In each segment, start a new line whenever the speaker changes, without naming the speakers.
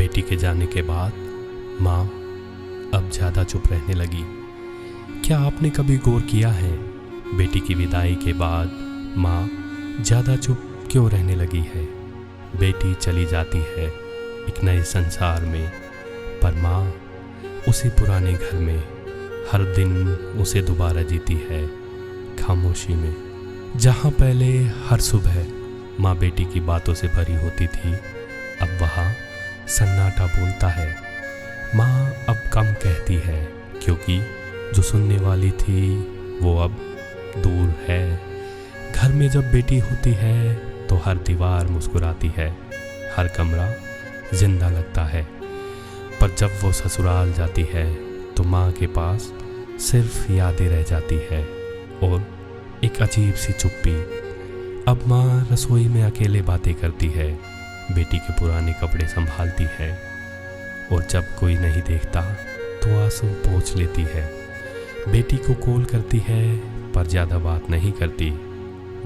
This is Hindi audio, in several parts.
बेटी के जाने के बाद माँ अब ज़्यादा चुप रहने लगी। क्या आपने कभी गौर किया है, बेटी की विदाई के बाद माँ ज़्यादा चुप क्यों रहने लगी है? बेटी चली जाती है एक नए संसार में, पर माँ उसी पुराने घर में हर दिन उसे दोबारा जीती है, खामोशी में। जहाँ पहले हर सुबह माँ बेटी की बातों से भरी होती थी, अब वहाँ सन्नाटा बोलता है। माँ अब कम कहती है, क्योंकि जो सुनने वाली थी वो अब दूर है। घर में जब बेटी होती है तो हर दीवार मुस्कुराती है, हर कमरा जिंदा लगता है। पर जब वो ससुराल जाती है तो माँ के पास सिर्फ यादें रह जाती है और एक अजीब सी चुप्पी। अब माँ रसोई में अकेले बातें करती है, बेटी के पुराने कपड़े संभालती है और जब कोई नहीं देखता तो आंसू पोंछ लेती है। बेटी को कॉल करती है पर ज़्यादा बात नहीं करती,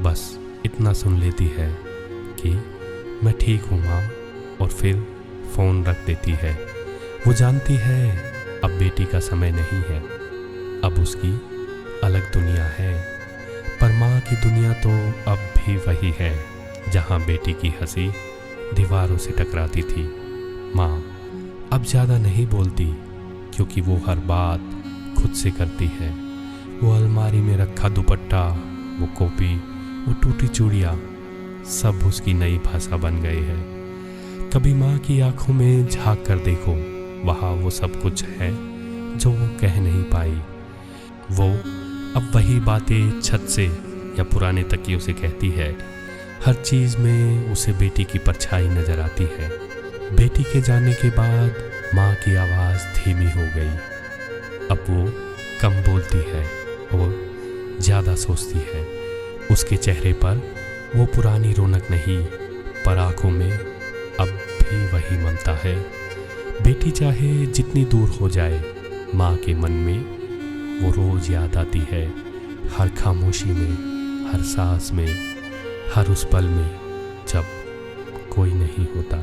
बस इतना सुन लेती है कि मैं ठीक हूँ माँ, और फिर फ़ोन रख देती है। वो जानती है अब बेटी का समय नहीं है, अब उसकी अलग दुनिया है। पर माँ की दुनिया तो अब भी वही है जहाँ बेटी की हंसी दीवारों से टकराती थी। माँ अब ज़्यादा नहीं बोलती, क्योंकि वो हर बात खुद से करती है। वो अलमारी में रखा दुपट्टा, वो कॉपी, वो टूटी चूड़ियाँ, सब उसकी नई भाषा बन गए हैं। कभी माँ की आंखों में झांक कर देखो, वहाँ वो सब कुछ है जो वो कह नहीं पाई। वो अब वही बातें छत से या पुराने तकियों से कहती है। हर चीज़ में उसे बेटी की परछाई नजर आती है। बेटी के जाने के बाद माँ की आवाज़ धीमी हो गई। अब वो कम बोलती है और ज़्यादा सोचती है। उसके चेहरे पर वो पुरानी रौनक नहीं, पर आँखों में अब भी वही ममता है। बेटी चाहे जितनी दूर हो जाए, माँ के मन में वो रोज़ याद आती है, हर खामोशी में, हर सांस में, हर उस पल में जब कोई नहीं होता।